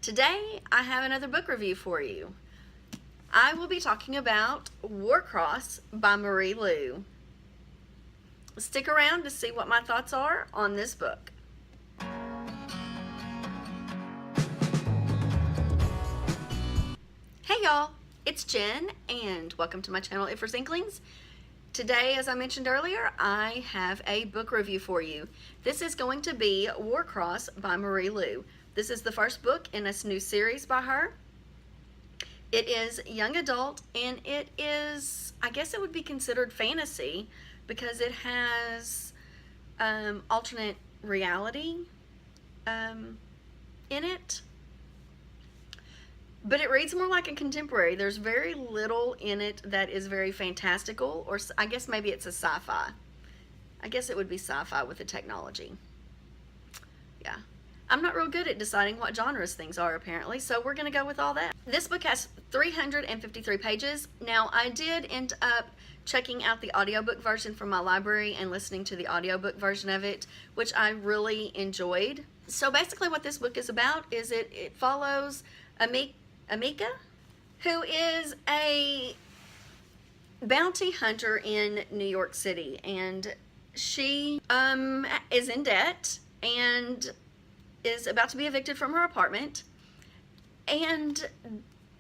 Today I have another book review for you. I will be talking about Warcross by Marie Lu. Stick around to see what my thoughts are on this book. Hey y'all, it's Jen and welcome to my channel If for Inklings. Today, as I mentioned earlier, I have a book review for you. This is going to be Warcross by Marie Lu. This is the first book in this new series by her. It is young adult and it is, I guess it would be considered fantasy because it has alternate reality in it. But it reads more like a contemporary. There's very little in it that is very fantastical, or I guess maybe it's a sci-fi. I guess it would be sci-fi with the technology. Yeah. I'm not real good at deciding what genres things are, apparently, so we're going to go with all that. This book has 353 pages. Now, I did end up checking out the audiobook version from my library and listening to the audiobook version of it, which I really enjoyed. So basically what this book is about is it follows Amika, who is a bounty hunter in New York City, and she is in debt and is about to be evicted from her apartment. And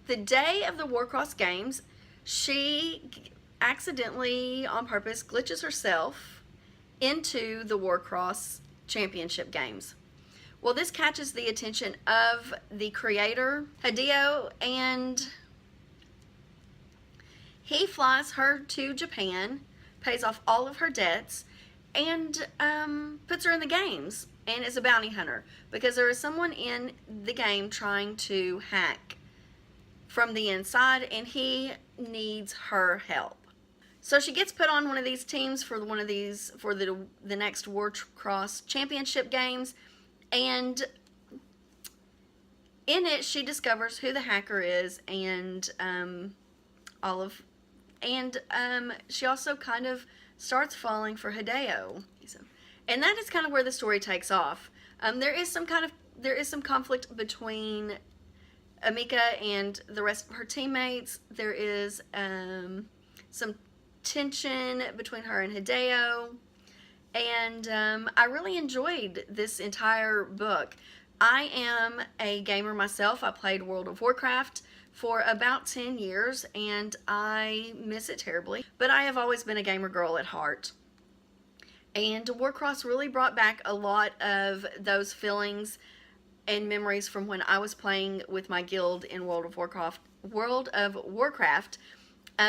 the day of the Warcross games, she accidentally, on purpose, glitches herself into the Warcross championship games. Well, this catches the attention of the creator, Hideo, and he flies her to Japan, pays off all of her debts, and puts her in the games and is a bounty hunter because there is someone in the game trying to hack from the inside and he needs her help. So she gets put on one of these teams for the next Warcross championship games. And in it, she discovers who the hacker is, and she also kind of starts falling for Hideo, and that is kind of where the story takes off. There is some conflict between Amika and the rest of her teammates. There is some tension between her and Hideo. And I really enjoyed this entire book. I am a gamer myself. I played World of Warcraft for about 10 years and I miss it terribly. But I have always been a gamer girl at heart. And Warcross really brought back a lot of those feelings and memories from when I was playing with my guild in World of Warcraft.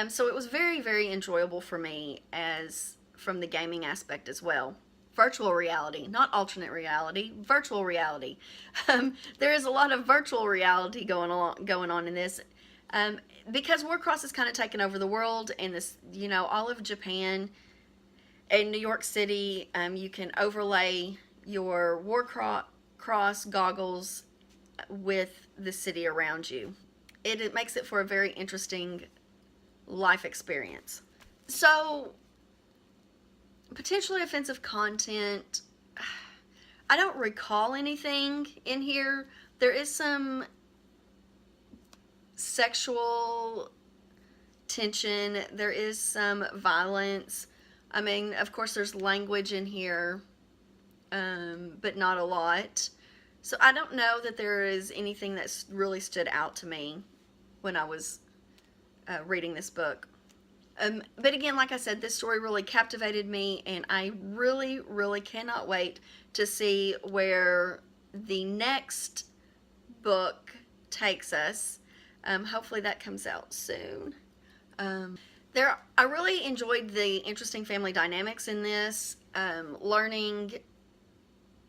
So it was very, very enjoyable for me from the gaming aspect as well. Virtual reality, not alternate reality, virtual reality. There is a lot of virtual reality going on in this, because Warcross has kind of taken over the world, and this, all of Japan and New York City. You can overlay your Warcross goggles with the city around you. It makes it for a very interesting life experience. So, potentially offensive content. I don't recall anything in here. There is some sexual tension. There is some violence. I mean, of course, there's language in here, but not a lot. So I don't know that there is anything that's really stood out to me when I was reading this book. But again, like I said, this story really captivated me, and I really, really cannot wait to see where the next book takes us. Hopefully that comes out soon. I really enjoyed the interesting family dynamics in this, learning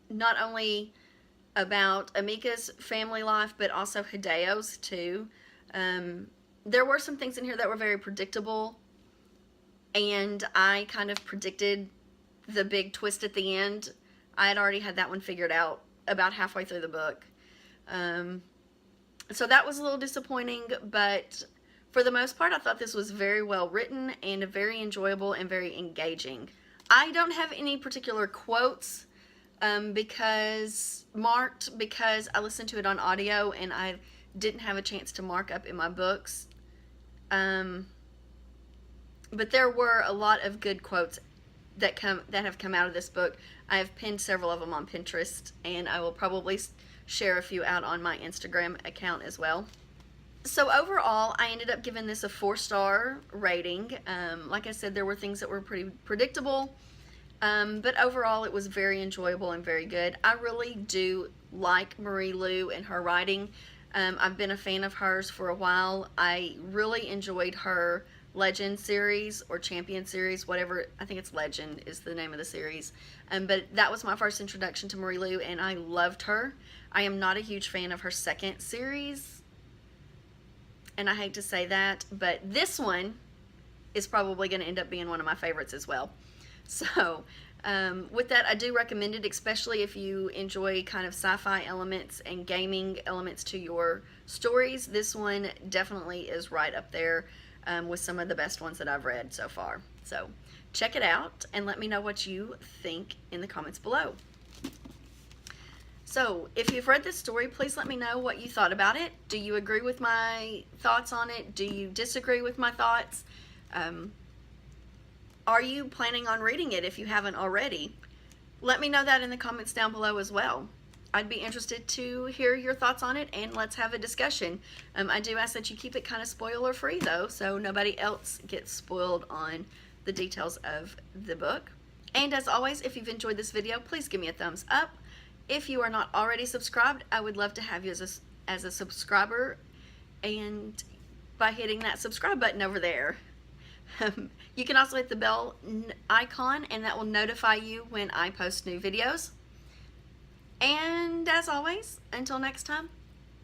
not only about Amika's family life, but also Hideo's too. There were some things in here that were very predictable, and I kind of predicted the big twist at the end. I had already had that one figured out about halfway through the book. So that was a little disappointing, but for the most part, I thought this was very well written and very enjoyable and very engaging. I don't have any particular quotes because I listened to it on audio and I didn't have a chance to mark up in my books. But there were a lot of good quotes that have come out of this book. I have pinned several of them on Pinterest, and I will probably share a few out on my Instagram account as well. So overall, I ended up giving this a 4-star rating. Like I said, there were things that were pretty predictable, but overall it was very enjoyable and very good. I really do like Marie Lu and her writing. I've been a fan of hers for a while. I really enjoyed her Legend series or Champion series, whatever. I think it's Legend is the name of the series. But that was my first introduction to Marie Lu, and I loved her. I am not a huge fan of her second series, and I hate to say that, but this one is probably going to end up being one of my favorites as well. So with that, I do recommend it, especially if you enjoy kind of sci-fi elements and gaming elements to your stories. This one definitely is right up there with some of the best ones that I've read so far. So check it out and let me know what you think in the comments below. So if you've read this story, please let me know what you thought about it. Do you agree with my thoughts on it? Do you disagree with my thoughts? Are you planning on reading it if you haven't already? Let me know that in the comments down below as well. I'd be interested to hear your thoughts on it, and let's have a discussion. I do ask that you keep it kind of spoiler free though, so nobody else gets spoiled on the details of the book. And as always, if you've enjoyed this video, please give me a thumbs up. If you are not already subscribed, I would love to have you as a subscriber, and by hitting that subscribe button over there. You can also hit the bell icon, and that will notify you when I post new videos. And as always, until next time,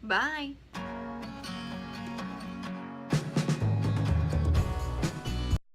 bye.